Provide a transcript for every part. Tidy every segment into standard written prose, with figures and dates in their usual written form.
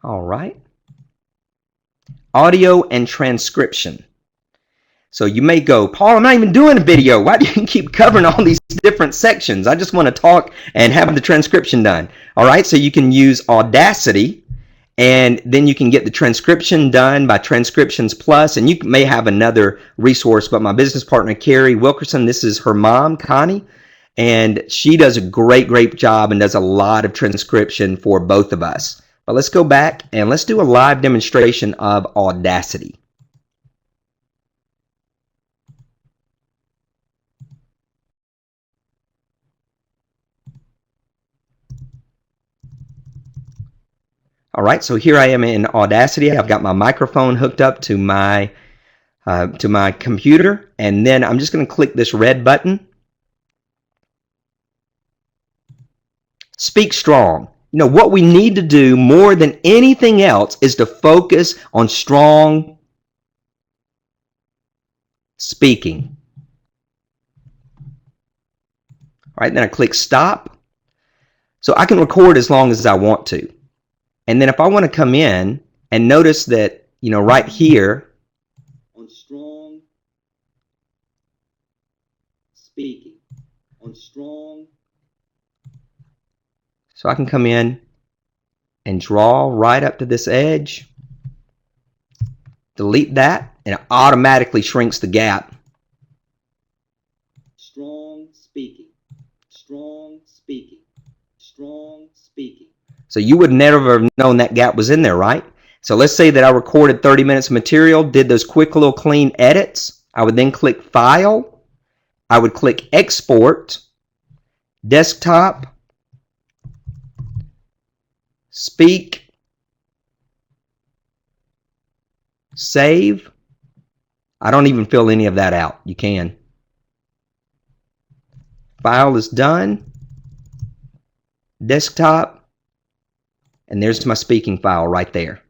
All right. Audio and transcription. So you may go, Paul, I'm not even doing a video. Why do you keep covering all these different sections? I just want to talk and have the transcription done. All right, so you can use Audacity, and then you can get the transcription done by Transcriptions Plus, and you may have another resource, but my business partner, Carrie Wilkerson, this is her mom, Connie, and she does a great job and does a lot of transcription for both of us. But let's go back and let's do a live demonstration of Audacity. All right, so here I am in Audacity. I've got my microphone hooked up to my computer, and then I'm just going to click this red button. Speak strong. You know, what we need to do more than anything else is to focus on strong speaking. All right, then I click stop. So I can record as long as I want to. And then if I want to come in and notice that, you know, right here on strong speaking, on strong, so I can come in and draw right up to this edge, delete that, and it automatically shrinks the gap. Strong speaking, strong speaking, strong speaking. So you would never have known that gap was in there, right? So let's say that I recorded 30 minutes of material, did those quick little clean edits. I would then click File. I would click Export, Desktop, Speak, Save. I don't even fill any of that out. You can. File is done. Desktop. And there's my speaking file right there.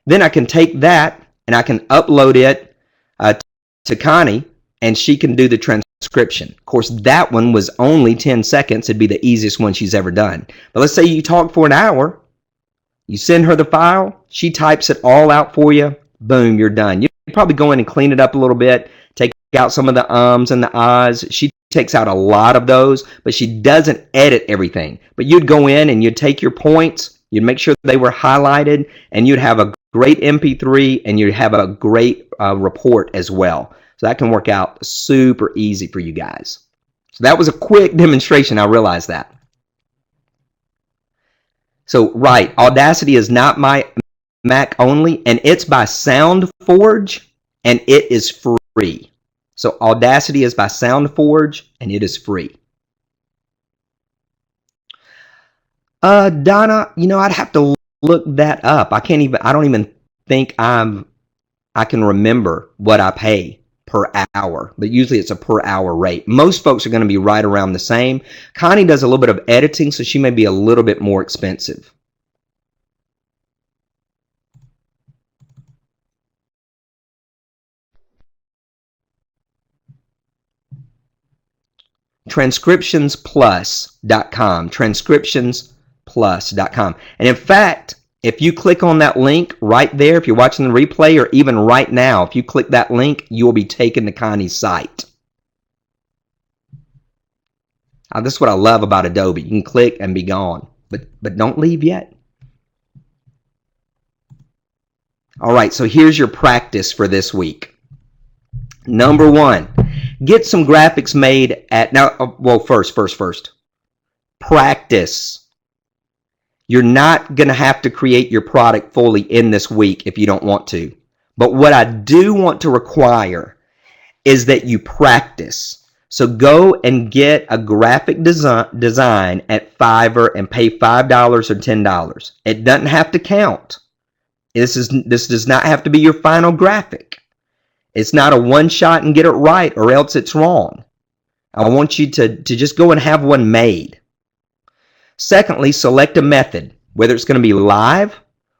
Then I can take that and I can upload it to Connie, and she can do the transcription. Of course, that one was only 10 seconds. It'd be the easiest one she's ever done. But let's say you talk for an hour. You send her the file. She types it all out for you. Boom, you're done. You probably go in and clean it up a little bit. Take out some of the ums and the ahs. She takes out a lot of those, but she doesn't edit everything. But you'd go in and you'd take your points, you'd make sure they were highlighted, and you'd have a great MP3, and you'd have a great report as well. So that can work out super easy for you guys. So that was a quick demonstration. I realize that. So right, Audacity is not my Mac only, and it's by SoundForge, and it is free. So Audacity is by SoundForge, and it is free. Donna, you know, I'd have to look that up. I don't even think I can remember what I pay per hour, but usually it's a per hour rate. Most folks are going to be right around the same. Connie does a little bit of editing, so she may be a little bit more expensive. Transcriptionsplus.com, transcriptionsplus.com. And in fact, if you click on that link right there, if you're watching the replay, or even right now, if you click that link, you will be taken to Connie's site. This is what I love about Adobe. You can click and be gone, but don't leave yet. All right, so here's your practice for this week. Number one, get some graphics made at, now, well, first. Practice. You're not going to have to create your product fully in this week if you don't want to. But what I do want to require is that you practice. So go and get a graphic design at Fiverr and pay $5 or $10. It doesn't have to count. This does not have to be your final graphic. It's not a one shot and get it right, or else it's wrong. I want you to just go and have one made. Secondly, select a method, whether it's going to be live,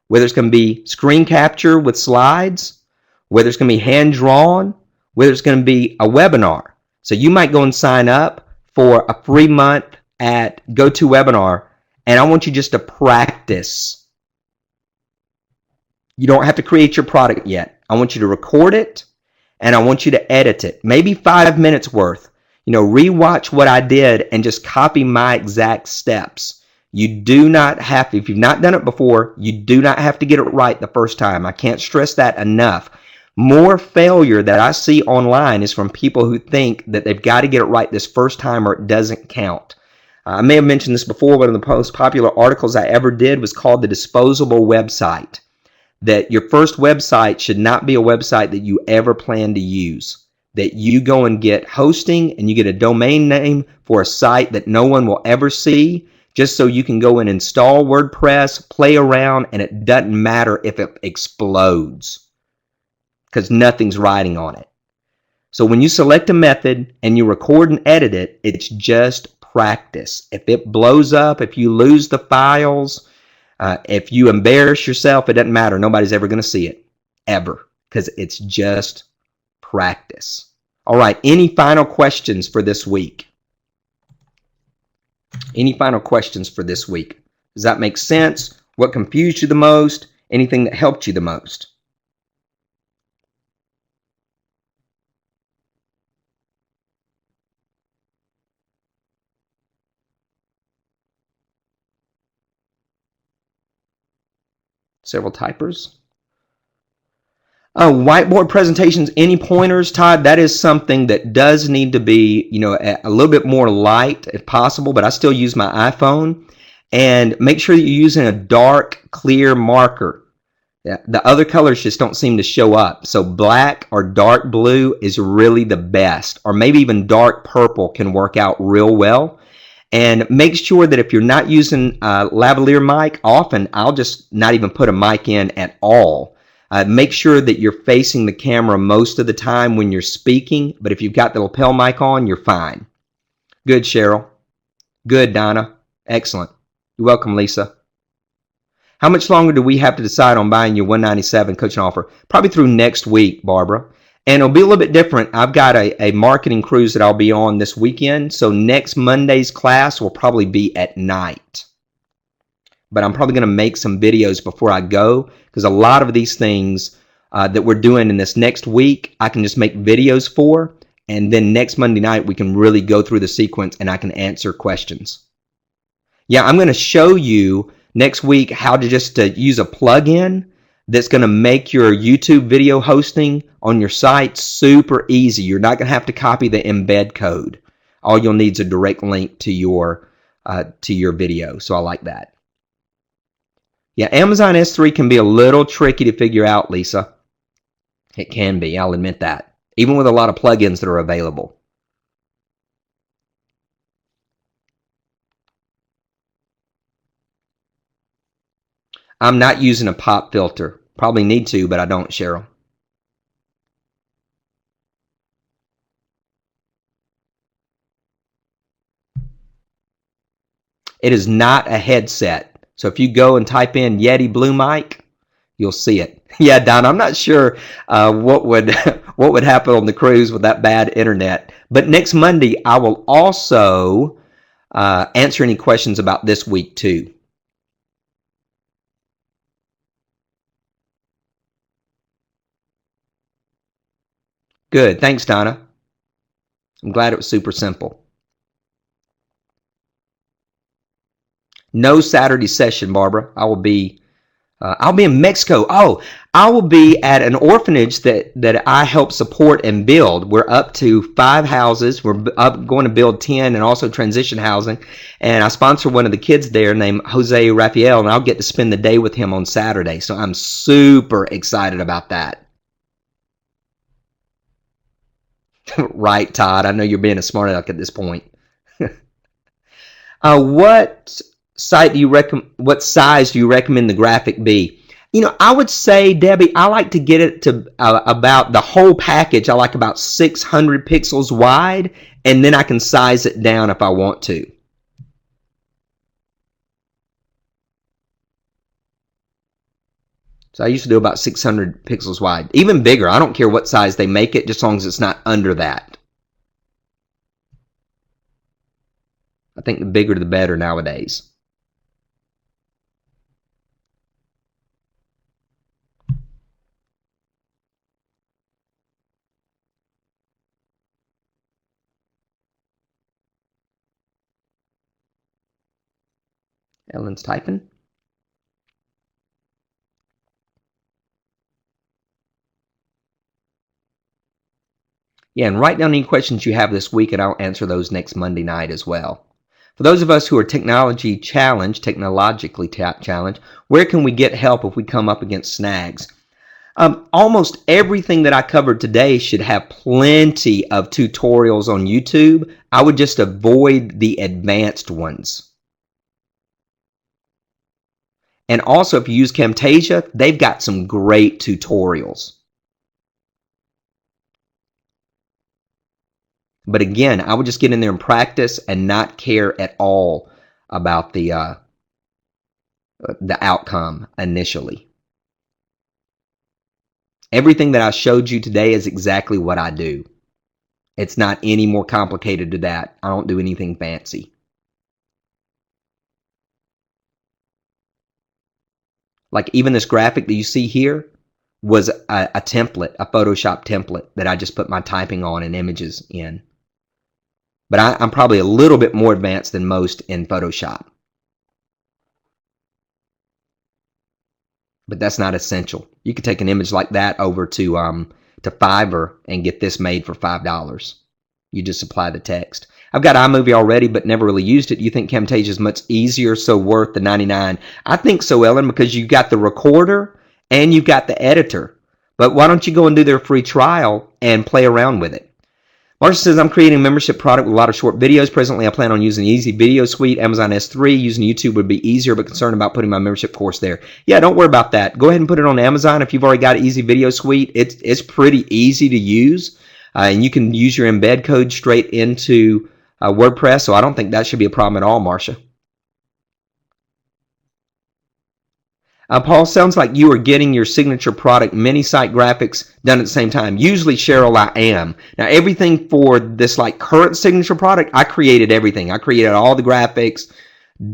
whether it's going to be screen capture with slides, whether it's going to be hand-drawn, whether it's going to be a webinar. So you might go and sign up for a free month at GoToWebinar, and I want you just to practice You don't have to create your product yet. I want you to record it and I want you to edit it. Maybe 5 minutes worth. Rewatch what I did and just copy my exact steps. You do not have to, if you've not done it before, you do not have to get it right the first time. I can't stress that enough. More failure that I see online is from people who think that they've got to get it right this first time or it doesn't count. I may have mentioned this before. One of the most popular articles I ever did was called The Disposable Website. That your first website should not be a website that you ever plan to use. That you go and get hosting and you get a domain name for a site that no one will ever see, just so you can go and install WordPress, play around, and it doesn't matter if it explodes because nothing's riding on it. So when you select a method and you record and edit it, it's just practice. If it blows up, if you lose the files, if you embarrass yourself, it doesn't matter. Nobody's ever going to see it, ever, because it's just practice. All right, any final questions for this week? Any final questions for this week? Does that make sense? What confused you the most? Anything that helped you the most? Several typers. Whiteboard presentations, any pointers, Todd? That is something that does need to be, a little bit more light if possible, but I still use my iPhone. And make sure that you're using a dark, clear marker. The other colors just don't seem to show up. So black or dark blue is really the best, or maybe even dark purple can work out real well. And make sure that if you're not using a lavalier mic, often I'll just not even put a mic in at all. Make sure that you're facing the camera most of the time when you're speaking, but if you've got the lapel mic on, you're fine. Good, Cheryl. Good, Donna. Excellent. You're welcome, Lisa. How much longer do we have to decide on buying your $197 coaching offer? Probably through next week, Barbara. And it'll be a little bit different. I've got a marketing cruise that I'll be on this weekend, so next Monday's class will probably be at night. But I'm probably going to make some videos before I go, because a lot of these things that we're doing in this next week, I can just make videos for, and then next Monday night we can really go through the sequence and I can answer questions. Yeah, I'm going to show you next week how to just use a plugin that's going to make your YouTube video hosting on your site super easy. You're not going to have to copy the embed code. All you'll need is a direct link to your video. So I like that. Yeah, Amazon S3 can be a little tricky to figure out, Lisa. It can be, I'll admit that. Even with a lot of plugins that are available. I'm not using a pop filter. Probably need to, but I don't, Cheryl. It is not a headset. So if you go and type in Yeti Blue Mic, you'll see it. Yeah, Don, I'm not sure what would happen on the cruise with that bad internet. But next Monday, I will also answer any questions about this week too. Good. Thanks, Donna. I'm glad it was super simple. No Saturday session, Barbara. I'll be in Mexico. Oh, I will be at an orphanage that I help support and build. We're up to 5 houses. We're going to build 10 and also transition housing. And I sponsor one of the kids there named Jose Rafael, and I'll get to spend the day with him on Saturday. So I'm super excited about that. Right, Todd. I know you're being a smart aleck at this point. What size do you recommend the graphic be? I would say, Debbie, I like to get it to about the whole package. I like about 600 pixels wide, and then I can size it down if I want to. So I used to do about 600 pixels wide. Even bigger. I don't care what size they make it, just as long as it's not under that. I think the bigger the better nowadays. Ellen's typing. Yeah, and write down any questions you have this week, and I'll answer those next Monday night as well. For those of us who are technologically challenged, where can we get help if we come up against snags? Almost everything that I covered today should have plenty of tutorials on YouTube. I would just avoid the advanced ones. And also, if you use Camtasia, they've got some great tutorials. But again, I would just get in there and practice and not care at all about the outcome initially. Everything that I showed you today is exactly what I do. It's not any more complicated than that. I don't do anything fancy. Like even this graphic that you see here was a template, a Photoshop template that I just put my typing on and images in. But I'm probably a little bit more advanced than most in Photoshop. But that's not essential. You could take an image like that over to Fiverr and get this made for $5. You just apply the text. I've got iMovie already, but never really used it. You think Camtasia is much easier, so worth the $99? I think so, Ellen, because you've got the recorder and you've got the editor. But why don't you go and do their free trial and play around with it? Marcia says, I'm creating a membership product with a lot of short videos. Presently, I plan on using the Easy Video Suite, Amazon S3. Using YouTube would be easier, but concerned about putting my membership course there. Yeah, don't worry about that. Go ahead and put it on Amazon. If you've already got Easy Video Suite, it's pretty easy to use. And you can use your embed code straight into WordPress, so I don't think that should be a problem at all, Marcia. Paul, sounds like you are getting your signature product mini site graphics done at the same time. Usually, Cheryl, I am. Now, everything for this like current signature product, I created everything. I created all the graphics,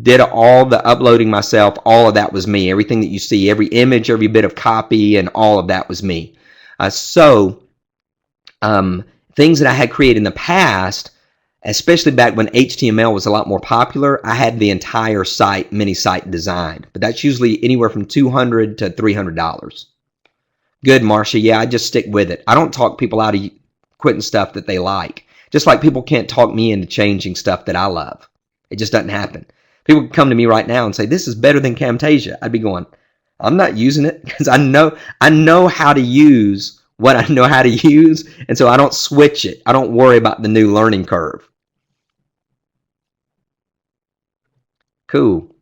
did all the uploading myself. All of that was me. Everything that you see, every image, every bit of copy, and all of that was me. Things that I had created in the past, especially back when HTML was a lot more popular, I had the entire site, mini site designed. But that's usually anywhere from $200 to $300. Good, Marcia. Yeah, I just stick with it. I don't talk people out of quitting stuff that they like. Just like people can't talk me into changing stuff that I love. It just doesn't happen. People can come to me right now and say, this is better than Camtasia. I'd be going, I'm not using it because I know how to use what I know how to use, and so I don't switch it. I don't worry about the new learning curve. Cool.